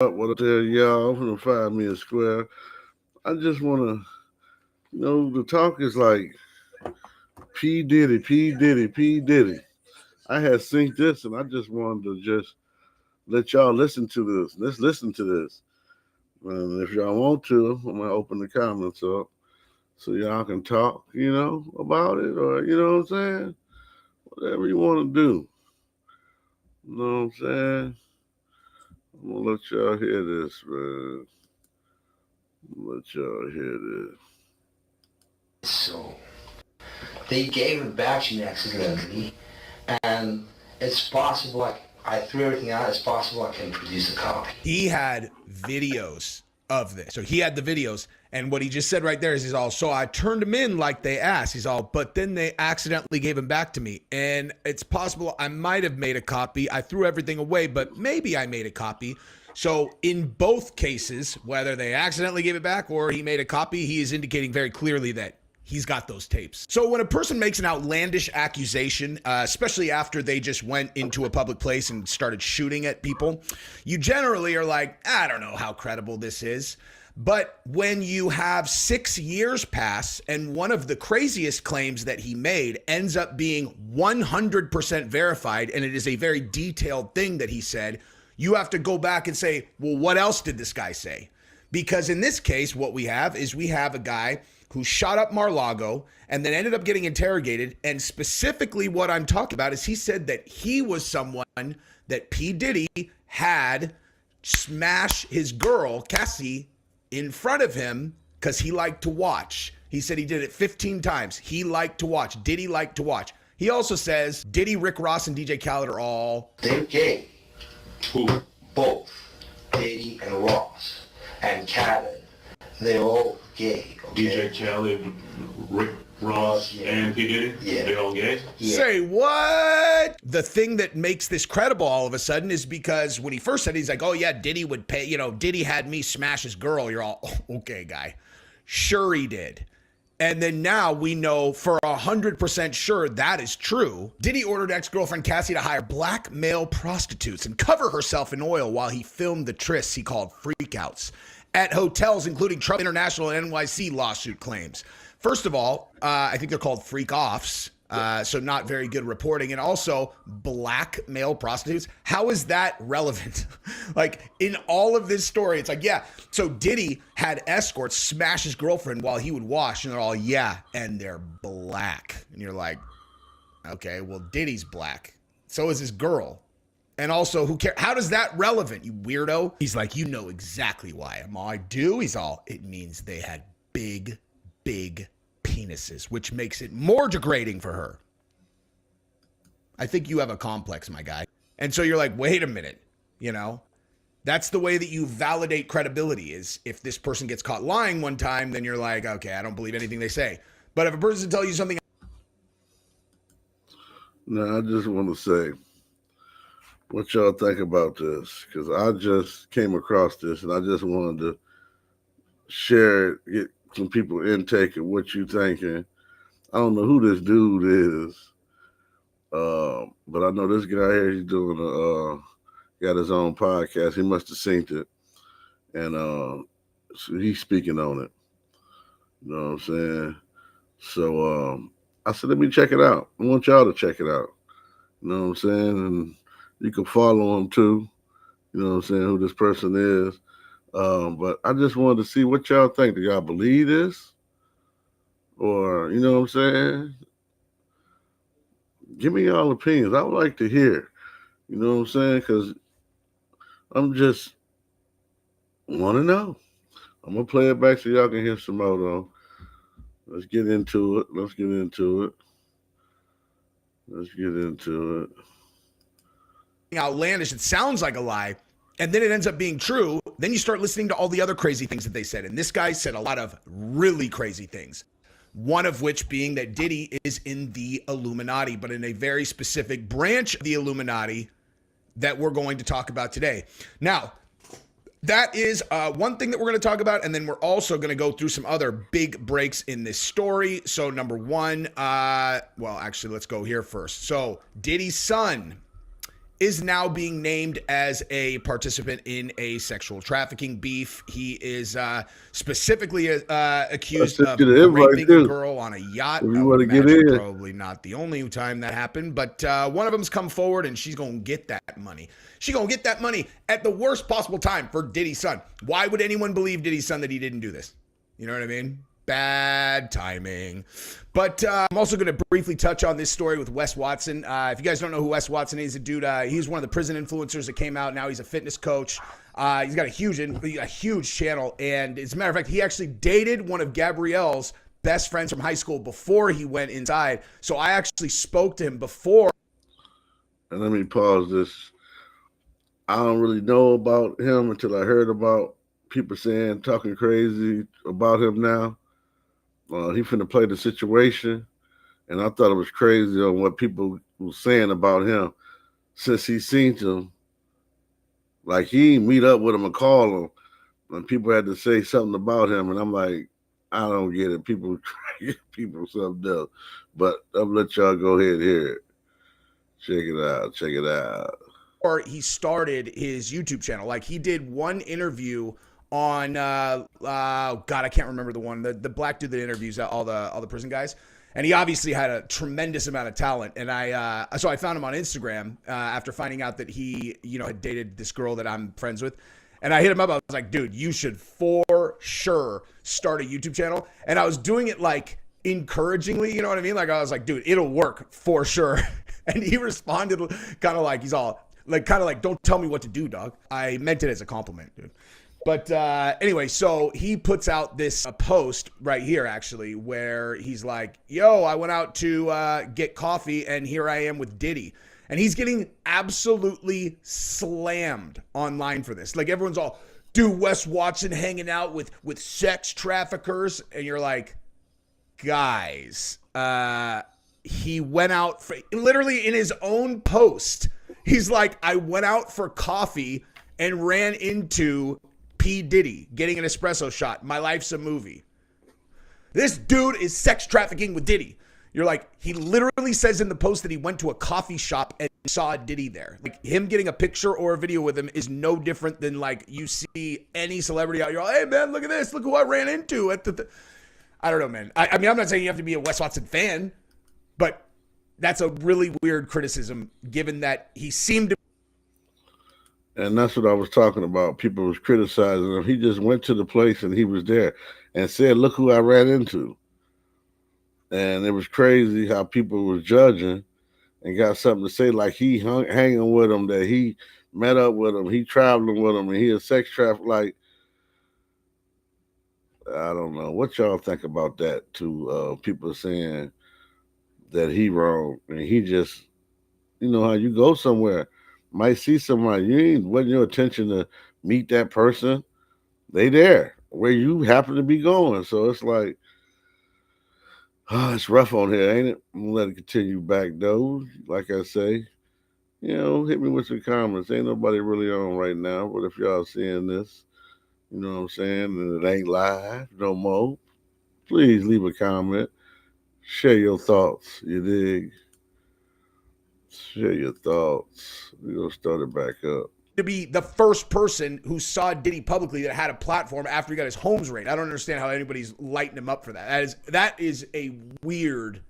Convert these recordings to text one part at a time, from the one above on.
What I tell y'all, I'm gonna find me a square. I just wanna, the talk is like P Diddy, P Diddy, P Diddy. I had synced this, and I just wanted to just let y'all listen to this. Let's listen to this. And if y'all want to, I'm gonna open the comments up so y'all can talk, about it, or what I'm saying, whatever you want to do. You know what I'm saying? I'm gonna let y'all hear this, man. Let y'all hear this. So they gave it back to me accidentally, and it's possible I threw everything out. It's possible I can produce a copy. He had videos of this. So he had the videos. And what he just said right there is he's all, so I turned him in like they asked. He's all, but then they accidentally gave him back to me. And it's possible I might have made a copy. I threw everything away, but maybe I made a copy. So in both cases, whether they accidentally gave it back or he made a copy, he is indicating very clearly that he's got those tapes. So when a person makes an outlandish accusation, especially after they just went into a public place and started shooting at people, you generally are like, I don't know how credible this is. But when you have 6 years pass and one of the craziest claims that he made ends up being 100% verified, and it is a very detailed thing that he said, you have to go back and say, well, what else did this guy say? Because in this case, what we have is we have a guy who shot up Mar-a-Lago and then ended up getting interrogated. And specifically what I'm talking about is he said that he was someone that P. Diddy had smash his girl, Cassie, in front of him because he liked to watch. He said he did it 15 times. He liked to watch. Diddy liked to watch. He also says Diddy, Rick Ross, and DJ Khaled are all... They're gay. Who? Both. Diddy and Ross. And Khaled. They're all gay. Okay? DJ Khaled, Rick Ross, Yeah. and P. Diddy? Yeah. They all gay? Yeah. Say what? The thing that makes this credible all of a sudden is because when he first said it, he's like, oh yeah, Diddy would pay, Diddy had me smash his girl. You're all, oh, okay, guy. Sure he did. And then now we know for 100% sure that is true. Diddy ordered ex-girlfriend Cassie to hire black male prostitutes and cover herself in oil while he filmed the trysts he called freakouts at hotels, including Trump International and NYC lawsuit claims. First of all, I think they're called freak-offs, so not very good reporting. And also, black male prostitutes. How is that relevant? Like, in all of this story, it's like, yeah, so Diddy had escorts smash his girlfriend while he would wash, and they're all, yeah, and they're black. And you're like, okay, well, Diddy's black. So is his girl. And also, who cares? How does that relevant, you weirdo? He's like, you know exactly why. I'm all, I do? He's all, it means they had big penises, which makes it more degrading for her. I think you have a complex, my guy. And so you're like, wait a minute, that's the way that you validate credibility is if this person gets caught lying one time, then you're like, okay, I don't believe anything they say. But if a person tells you something. Now, I just want to say what y'all think about this, because I just came across this and I just wanted to share it, get some people intake of what you thinking. I don't know who this dude is, but I know this guy here, he's doing got his own podcast. He must have synced it, and so he's speaking on it. You know what I'm saying? So I said, let me check it out. I want y'all to check it out. You know what I'm saying? And you can follow him too. You know what I'm saying? Who this person is. But I just wanted to see what y'all think. Do y'all believe this? Or, you know what I'm saying? Give me y'all opinions. I would like to hear. You know what I'm saying? Because I'm just want to know. I'm going to play it back so y'all can hear some more, though. Let's get into it. Let's get into it. Outlandish. It sounds like a lie. And then it ends up being true. Then you start listening to all the other crazy things that they said. And this guy said a lot of really crazy things. One of which being that Diddy is in the Illuminati, but in a very specific branch of the Illuminati that we're going to talk about today. Now, that is one thing that we're going to talk about. And then we're also going to go through some other big breaks in this story. So number one, well, actually, let's go here first. So Diddy's son is now being named as a participant in a sexual trafficking beef. He is specifically accused of raping a girl on a yacht. If I you would want to get imagine in. probably not the only time that happened, but one of them's come forward and she's going to get that money. She's going to get that money at the worst possible time for Diddy's son. Why would anyone believe Diddy's son that he didn't do this? You know what I mean? Bad timing. But I'm also going to briefly touch on this story with Wes Watson. If you guys don't know who Wes Watson is, a dude, he's one of the prison influencers that came out. Now he's a fitness coach. He's got a huge channel. And as a matter of fact, he actually dated one of Gabrielle's best friends from high school before he went inside. So I actually spoke to him before. And let me pause this. I don't really know about him until I heard about people talking crazy about him now. He finna play the situation, and I thought it was crazy on what people were saying about him since he seen him. Like, he didn't meet up with him and call him, and people had to say something about him, and I'm like, I don't get it. People try to get people something else. But I'll let y'all go ahead and hear it. Check it out. Or he started his YouTube channel. Like, he did one interview on God, I can't remember the one, the black dude that interviews all the prison guys, and he obviously had a tremendous amount of talent. And so I found him on Instagram after finding out that he had dated this girl that I'm friends with, and I hit him up. I was like, dude, you should for sure start a YouTube channel. And I was doing it like encouragingly, you know what I mean? Like, I was like, dude, it'll work for sure. And he responded kind of like, don't tell me what to do, dog. I meant it as a compliment, dude. But anyway, so he puts out this post right here, actually, where he's like, yo, I went out to get coffee, and here I am with Diddy. And he's getting absolutely slammed online for this. Like, everyone's all, dude, Wes Watson hanging out with sex traffickers. And you're like, guys, he went out for, literally in his own post, he's like, I went out for coffee and ran into P. Diddy getting an espresso shot. My life's a movie. This dude is sex trafficking with Diddy. You're like, he literally says in the post that he went to a coffee shop and saw Diddy there. Like, him getting a picture or a video with him is no different than, like, you see any celebrity out. You're like, hey, man, look at this. Look who I ran into at the I don't know, man. I mean, I'm not saying you have to be a Wes Watson fan, but that's a really weird criticism given that he seemed to. And that's what I was talking about. People was criticizing him. He just went to the place and he was there and said, look who I ran into. And it was crazy how people was judging and got something to say, like he hanging with him, that he met up with him, he traveling with him, and he a sex trafficker. Like, I don't know. What y'all think about that too? People saying that he wrong. And he just, you know how you go somewhere, might see somebody, wasn't your intention to meet that person. They there where you happen to be going. So it's like, it's rough on here, ain't it? I'm gonna let it continue back though. Like I say, hit me with some comments. Ain't nobody really on right now, but if y'all seeing this, you know what I'm saying, and it ain't live no more, please leave a comment. Share your thoughts, you dig? Share your thoughts. We're going to start it back up. To be the first person who saw Diddy publicly that had a platform after he got his homes raided. I don't understand how anybody's lighting him up for that. That is a weird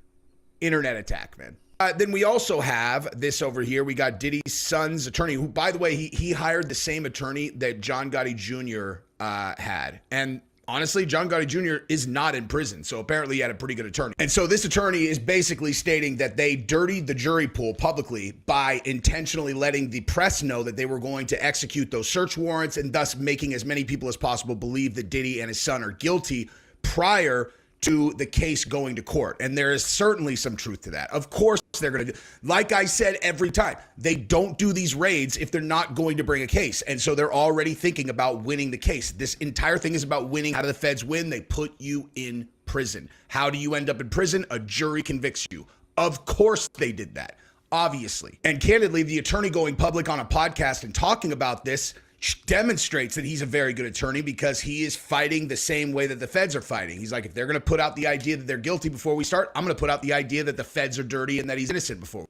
internet attack, man. Then we also have this over here. We got Diddy's son's attorney, who, by the way, he hired the same attorney that John Gotti Jr. Had. And honestly, John Gotti Jr. is not in prison, so apparently he had a pretty good attorney. And so this attorney is basically stating that they dirtied the jury pool publicly by intentionally letting the press know that they were going to execute those search warrants and thus making as many people as possible believe that Diddy and his son are guilty prior to the case going to court. And there is certainly some truth to that. Of course they're going to do, like I said every time, they don't do these raids if they're not going to bring a case. And so they're already thinking about winning the case. This entire thing is about winning. How do the feds win? They put you in prison. How do you end up in prison? A jury convicts you. Of course they did that, obviously. And candidly, the attorney going public on a podcast and talking about this demonstrates that he's a very good attorney because he is fighting the same way that the feds are fighting. He's like, if they're going to put out the idea that they're guilty before we start, I'm going to put out the idea that the feds are dirty and that he's innocent before.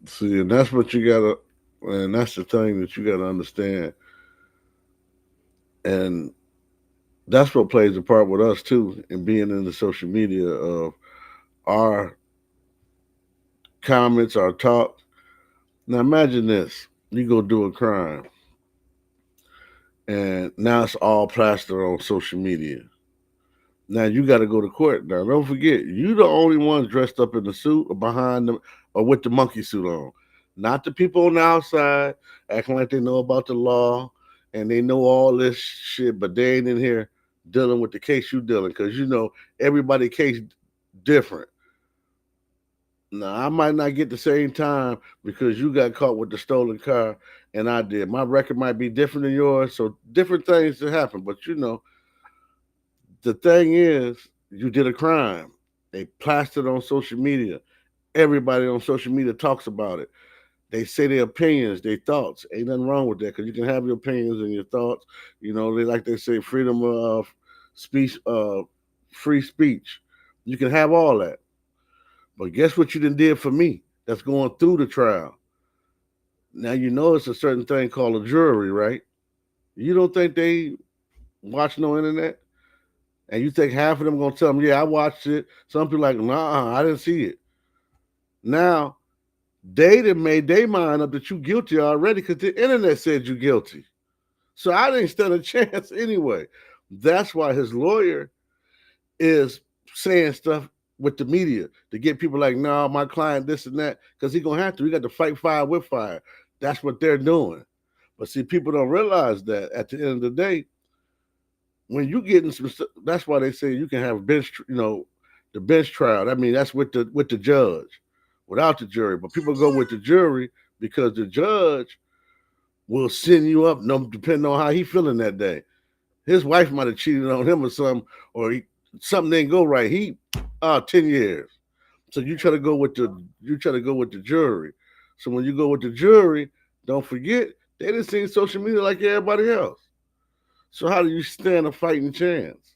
See, and that's what you got to And that's the thing that you got to understand. And that's what plays a part with us too in being in the social media of our comments, our talk. Now imagine this. You go do a crime and now it's all plastered on social media. Now you got to go to court. Now don't forget, you the only ones dressed up in the suit or behind them or with the monkey suit on. Not the people on the outside acting like they know about the law and they know all this shit, but they ain't in here dealing with the case you dealing because you know everybody case different. Now I might not get the same time because you got caught with the stolen car and I did. My record might be different than yours, so different things to happen. But you know, the thing is, you did a crime. They plastered on social media. Everybody on social media talks about it. They say their opinions, their thoughts. Ain't nothing wrong with that because you can have your opinions and your thoughts. You know, they say freedom of speech, free speech. You can have all that. But guess what you done did for me that's going through the trial? Now you know it's a certain thing called a jury, right? You don't think they watch no internet? And you think half of them gonna tell them, yeah, I watched it. Some people like, nah, I didn't see it. Now they done made their mind up that you guilty already because the internet said you guilty. So I didn't stand a chance anyway. That's why his lawyer is saying stuff with the media to get people like, no, my client, this and that, because he's gonna have to. We got to fight fire with fire. That's what they're doing. But see, people don't realize that at the end of the day, when you get in some, that's why they say you can have bench, you know, the bench trial. I mean, that's with the judge, without the jury. But people go with the jury because the judge will send you up, no, depending on how he feeling that day. His wife might have cheated on him or something, or something didn't go right. 10 years. So you try to go with the jury. So when you go with the jury, don't forget they didn't see social media like everybody else. So how do you stand a fighting chance?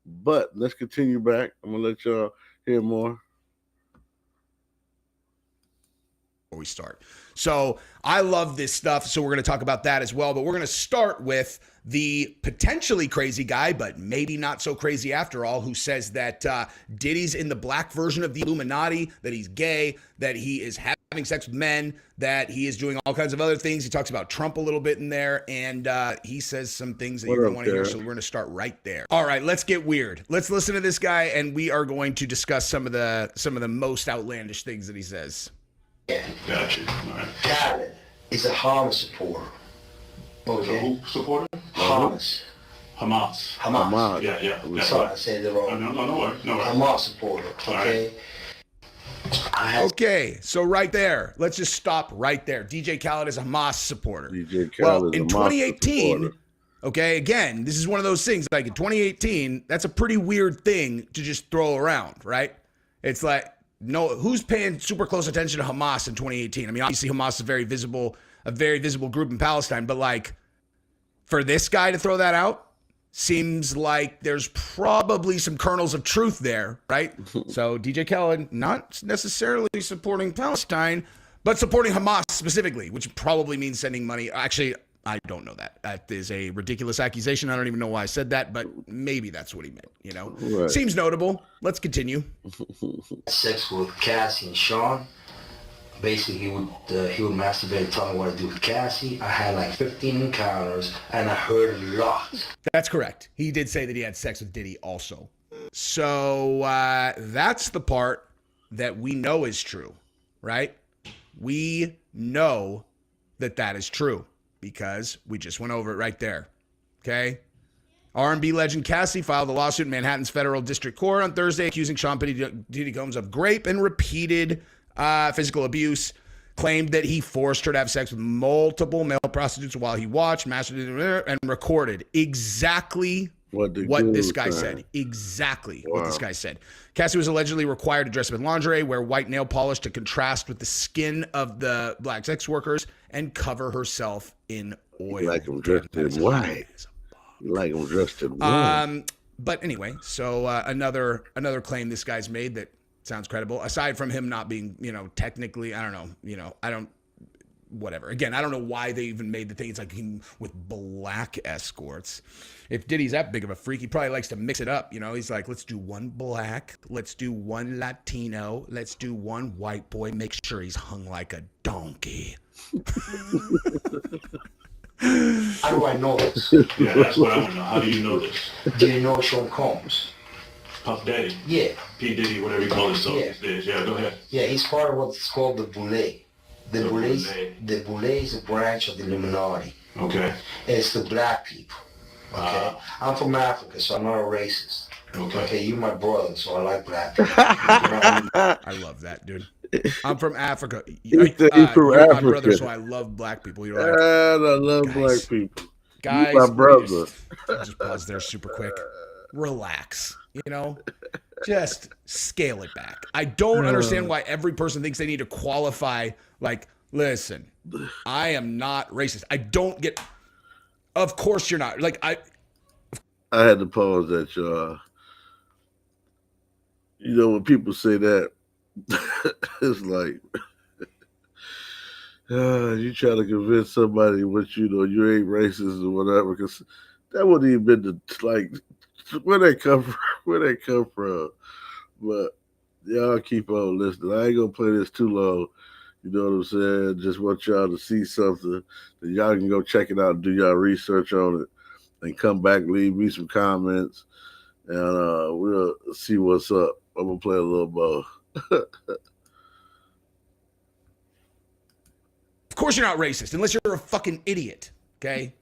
But let's continue back. I'm gonna let y'all hear more. Before we start. So I love this stuff. So we're going to talk about that as well. But we're going to start with the potentially crazy guy, but maybe not so crazy after all, who says that Diddy's in the black version of the Illuminati, that he's gay, that he is having sex with men, that he is doing all kinds of other things. He talks about Trump a little bit in there, and he says some things that you're going to want to hear. So we're going to start right there. All right, let's get weird. Let's listen to this guy, and we are going to discuss some of the most outlandish things that he says. Yeah. Gotcha. All right. Khaled is a Hamas supporter. Okay. Who supporter? Hamas. Hamas. Yeah. Sorry, I said it wrong. No worries. Hamas supporter. Okay. Okay, so right there, let's just stop right there. DJ Khaled is a Hamas supporter. DJ Khaled well, is in a 2018, supporter. okay, again, this is one of those things, like in 2018, that's a pretty weird thing to just throw around, right? It's like, no, who's paying super close attention to Hamas in 2018? I mean, obviously Hamas is a very visible group in Palestine, but like for this guy to throw that out seems like there's probably some kernels of truth there, right? So DJ Khaled not necessarily supporting Palestine, but supporting Hamas specifically, which probably means sending money. Actually, I don't know that. That is a ridiculous accusation. I don't even know why I said that, but maybe that's what he meant, you know? Right. Seems notable. Let's continue. Sex with Cassie and Sean. Basically, he would masturbate and tell me what to do with Cassie. I had like 15 encounters, and I heard a lot. That's correct. He did say that he had sex with Diddy also. So that's the part that we know is true, right? We know that is true. Because we just went over it right there, okay? R&B legend Cassie filed a lawsuit in Manhattan's Federal District Court on Thursday accusing Sean Diddy Combs of rape and repeated physical abuse, claimed that he forced her to have sex with multiple male prostitutes while he watched, masturbated, and recorded exactly what this guy said. Exactly what this guy said. Cassie was allegedly required to dress up in lingerie, wear white nail polish to contrast with the skin of the black sex workers, and cover herself in oil. Like them dressed in white. Like them dressed in white. But anyway, so another claim this guy's made that sounds credible. Aside from him not being, technically, I don't know, whatever. Again, I don't know why they even made the thing. It's like him with black escorts. If Diddy's that big of a freak, he probably likes to mix it up. You know, he's like, let's do one black, let's do one Latino, let's do one white boy. Make sure he's hung like a donkey. How do I know this? Yeah, that's what I want to know. How do you know this? Do you know Sean Combs? Puff Daddy? Yeah. P. Diddy, whatever you call himself these days. Yeah, go ahead. Yeah, he's part of what's called the Boule. The Boule is a branch of the Illuminati. Okay. It's the black people. Okay. I'm from Africa, so I'm not a racist. Okay, you're my brother, so I like black people. I love that, dude. I'm from Africa. You're from you're my Africa. brother, so I love black people. You're like, and I love black people. Guys, you my brother. Just pause there super quick. Relax. You know, just scale it back. I don't understand why every person thinks they need to qualify. Like, listen, I am not racist. I don't get. Of course you're not. Like I had to pause that, y'all. You know, when people say that, it's like you try to convince somebody what you know you ain't racist or whatever, because that wouldn't even been the like where they come from. But y'all keep on listening. I ain't gonna play this too long. You know what I'm saying? Just want y'all to see something that y'all can go check it out and do y'all research on it and come back, leave me some comments, and we'll see what's up. I'm gonna play a little more. Of course you're not racist unless you're a fucking idiot, okay?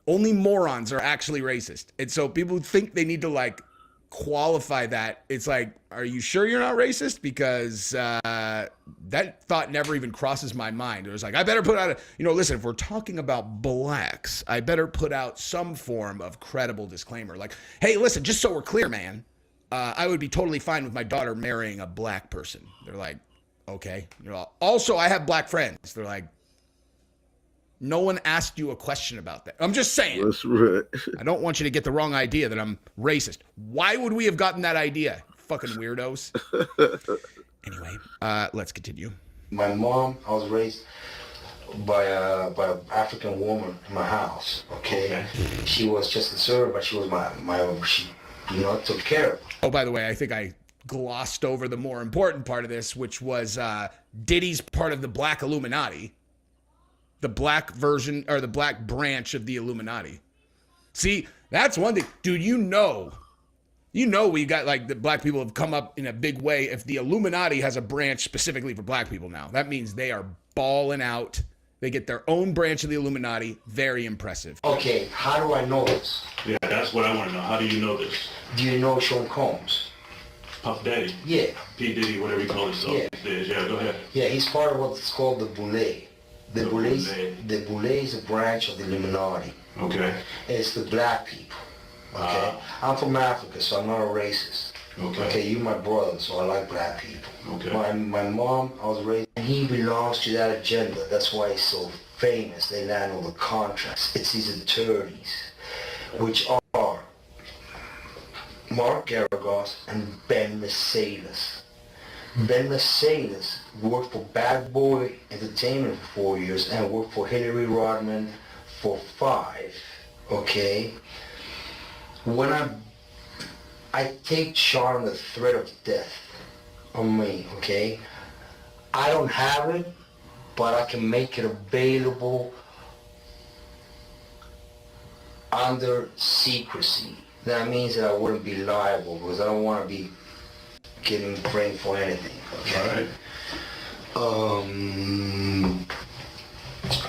Only morons are actually racist. And so people think they need to like qualify that. It's like, are you sure you're not racist? Because that thought never even crosses my mind. It was like, I better put out listen, if we're talking about blacks, I better put out some form of credible disclaimer. Like, hey, listen, just so we're clear, man, I would be totally fine with my daughter marrying a black person. They're like, okay. Also, I have black friends. They're like, no one asked you a question about that. I'm just saying. That's right. I don't want you to get the wrong idea that I'm racist. Why would we have gotten that idea? Fucking weirdos. Anyway, let's continue. My mom, I was raised by an African woman in my house. Okay, she was just a servant, but she was she took care of me. Oh, by the way, I think I glossed over the more important part of this, which was Diddy's part of the Black Illuminati. The black version or the black branch of the Illuminati. See, that's one thing. Dude, you know we got like the black people have come up in a big way. If the Illuminati has a branch specifically for black people now, that means they are balling out. They get their own branch of the Illuminati. Very impressive. Okay, how do I know this? Yeah, that's what I want to know. How do you know this? Do you know Sean Combs? Puff Daddy? Yeah. P. Diddy, whatever you call himself these days. Yeah, go ahead. Yeah, he's part of what's called the Boule. The Boule is a branch of the Illuminati. Okay. It's the black people. Okay. I'm from Africa, so I'm not a racist. Okay, you're my brother, so I like black people. Okay. My mom, I was raised, and he belongs to that agenda. That's why he's so famous. They land all the contracts. It's his attorneys, which are Mark Garagos and Ben Mercedes. Ben Mercedes worked for Bad Boy Entertainment for 4 years and worked for Hillary Rodman for 5. Okay? When I take Sean on the threat of death on me, okay? I don't have it, but I can make it available under secrecy. That means that I wouldn't be liable because I don't want to be getting framed for anything, okay? All right.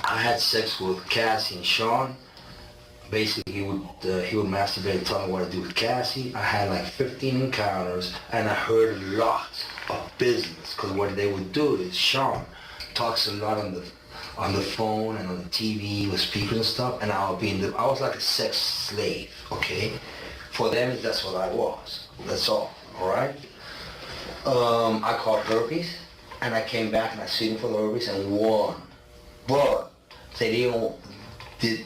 I had sex with Cassie and Sean. Basically, he would masturbate and tell me what to do with Cassie. I had like 15 encounters, and I heard a lot of business. Because what they would do is Sean talks a lot on the phone and on the TV with speakers and stuff, and I was like a sex slave, okay? For them, that's what I was. That's all right? I caught herpes, and I came back and I sued him for the herpes and won. But they did.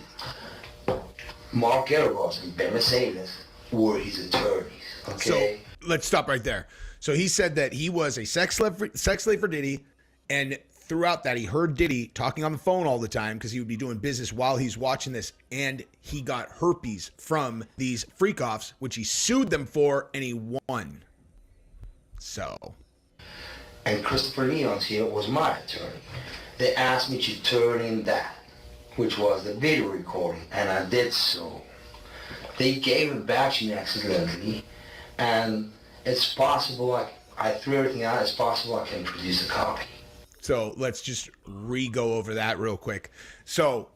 Mark Garagos and Ben Mercedes were his attorneys. Okay. So let's stop right there. So he said that he was a sex slave for Diddy, and throughout that, he heard Diddy talking on the phone all the time because he would be doing business while he's watching this. And he got herpes from these freak offs, which he sued them for, and he won. So. And Christopher Leon's here was my attorney. They asked me to turn in that, which was the video recording, and I did so. They gave it back to me accidentally, and it's possible I threw everything out. It's possible I can produce a copy. So let's just re-go over that real quick. So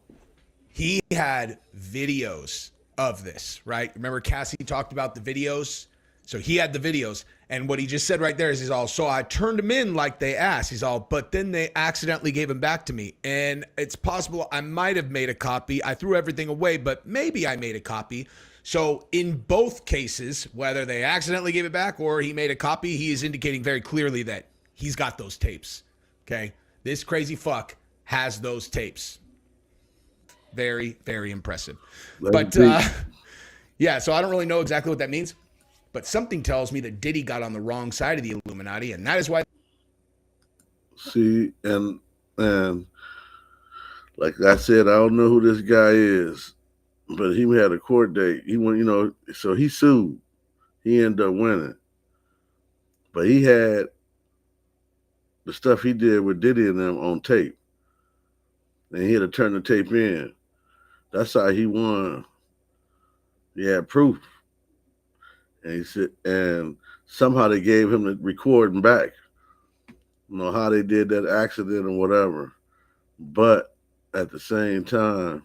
he had videos of this, right? Remember Cassie talked about the videos? So he had the videos. And what he just said right there is he's all, so I turned them in like they asked. He's all, but then they accidentally gave them back to me. And it's possible I might have made a copy. I threw everything away, but maybe I made a copy. So in both cases, whether they accidentally gave it back or he made a copy, he is indicating very clearly that he's got those tapes. Okay? This crazy fuck has those tapes. Very, very impressive. But yeah, so I don't really know exactly what that means. But something tells me that Diddy got on the wrong side of the Illuminati, and that is why. See, and like I said, I don't know who this guy is, but he had a court date. He went, so he sued. He ended up winning. But he had the stuff he did with Diddy and them on tape. And he had to turn the tape in. That's how he won. He had proof. And he said, and somehow they gave him the recording back. You know how they did that accident or whatever. But at the same time,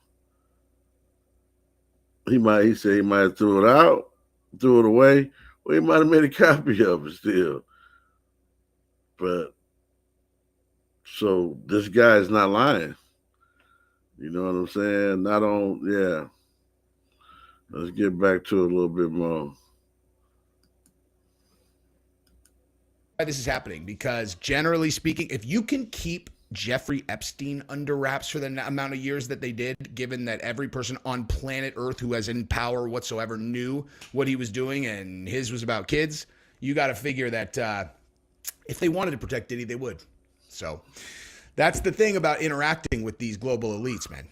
he said he might have threw it out, threw it away, or he might have made a copy of it still. But so this guy is not lying. You know what I'm saying? Yeah. Let's get back to it a little bit more. This is happening because generally speaking, if you can keep Jeffrey Epstein under wraps for the amount of years that they did, given that every person on planet Earth who has any power whatsoever knew what he was doing and his was about kids, you got to figure that if they wanted to protect Diddy, they would. So that's the thing about interacting with these global elites, man.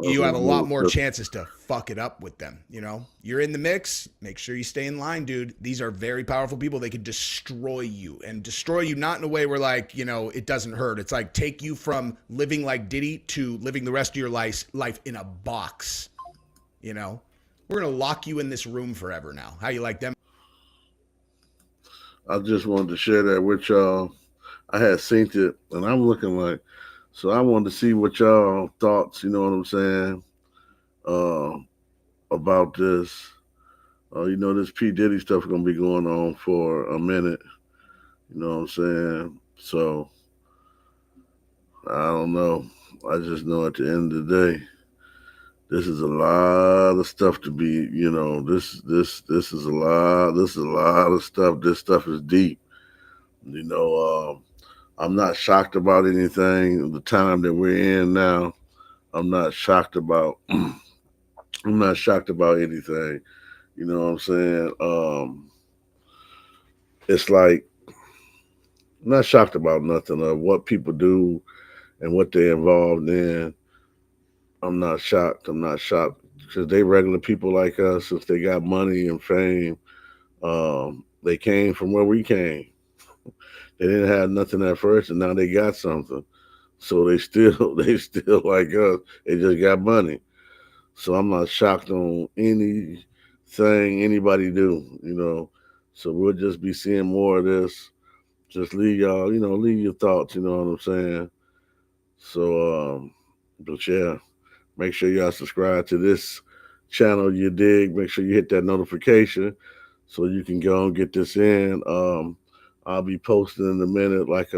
You have a lot more chances to fuck it up with them. You know, you're in the mix. Make sure you stay in line, dude. These are very powerful people. They could destroy you and destroy you, not in a way where like, it doesn't hurt. It's like take you from living like Diddy to living the rest of your life in a box. We're going to lock you in this room forever now. How you like them? I just wanted to share that with y'all. I had seen it, and I'm looking like, so I wanted to see what y'all thoughts, you know what I'm saying, about this. This P. Diddy stuff going to be going on for a minute, you know what I'm saying? So, I don't know. I just know at the end of the day, this is a lot of stuff to be, this is a lot of stuff. This stuff is deep, I'm not shocked about anything. The time that we're in now, I'm not shocked about. I'm not shocked about anything. You know what I'm saying? It's like I'm not shocked about nothing of what people do and what they're involved in. I'm not shocked. Because they regular people like us. If they got money and fame, they came from where we came. They didn't have nothing at first, and now they got something. So they still like us. They just got money. So I'm not shocked on anything anybody do, So we'll just be seeing more of this. Just leave y'all, leave your thoughts, you know what I'm saying? So, but yeah, make sure y'all subscribe to this channel, you dig. Make sure you hit that notification so you can go and get this in. I'll be posting in a minute, like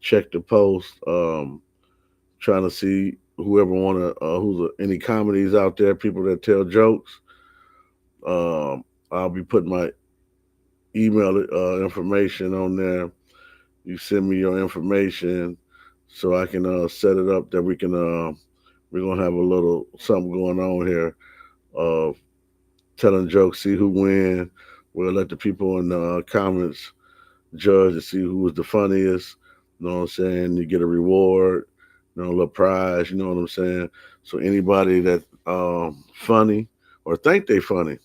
check the post, trying to see whoever any comedies out there, people that tell jokes. I'll be putting my email information on there. You send me your information so I can set it up that we can we're gonna have a little something going on here of telling jokes, see who win. We'll let the people in the comments judge to see who was the funniest. You know what I'm saying? You get a reward, a little prize. You know what I'm saying? So anybody that funny or think they funny,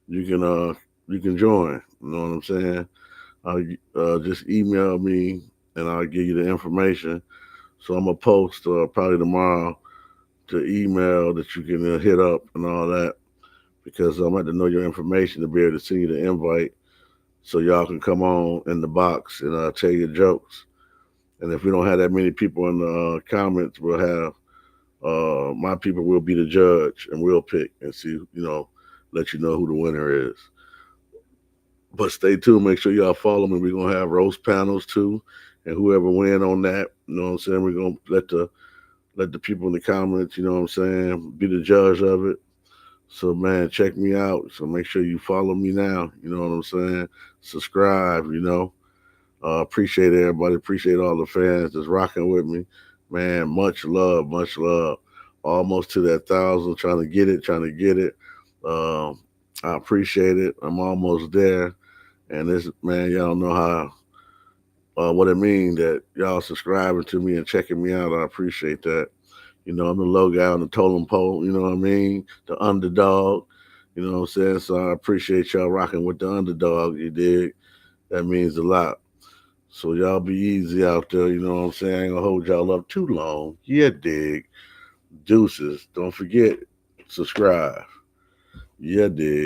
you can uh you can join. You know what I'm saying? Just email me and I'll give you the information. So I'm gonna post probably tomorrow to email that you can hit up and all that because I'm going to know your information to be able to send you the invite so y'all can come on in the box and tell your jokes. And if we don't have that many people in the comments, we'll have my people will be the judge and we'll pick and see, let you know who the winner is. But stay tuned. Make sure y'all follow me. We're gonna have roast panels too, and whoever win on that, you know what I'm saying. We're gonna let the people in the comments, you know what I'm saying, be the judge of it. So man, check me out. So make sure you follow me now. You know what I'm saying. Subscribe. Appreciate everybody. Appreciate all the fans that's rocking with me. Man, much love, much love. Almost to that 1,000. Trying to get it. Trying to get it. I appreciate it. I'm almost there. And this man, y'all know how what it means that y'all subscribing to me and checking me out. I appreciate that. I'm the low guy on the totem pole, you know what I mean? The underdog. You know what I'm saying? So I appreciate y'all rocking with the underdog, you dig? That means a lot. So y'all be easy out there, you know what I'm saying? I ain't gonna hold y'all up too long. Yeah, dig. Deuces. Don't forget, subscribe. Yeah, dig.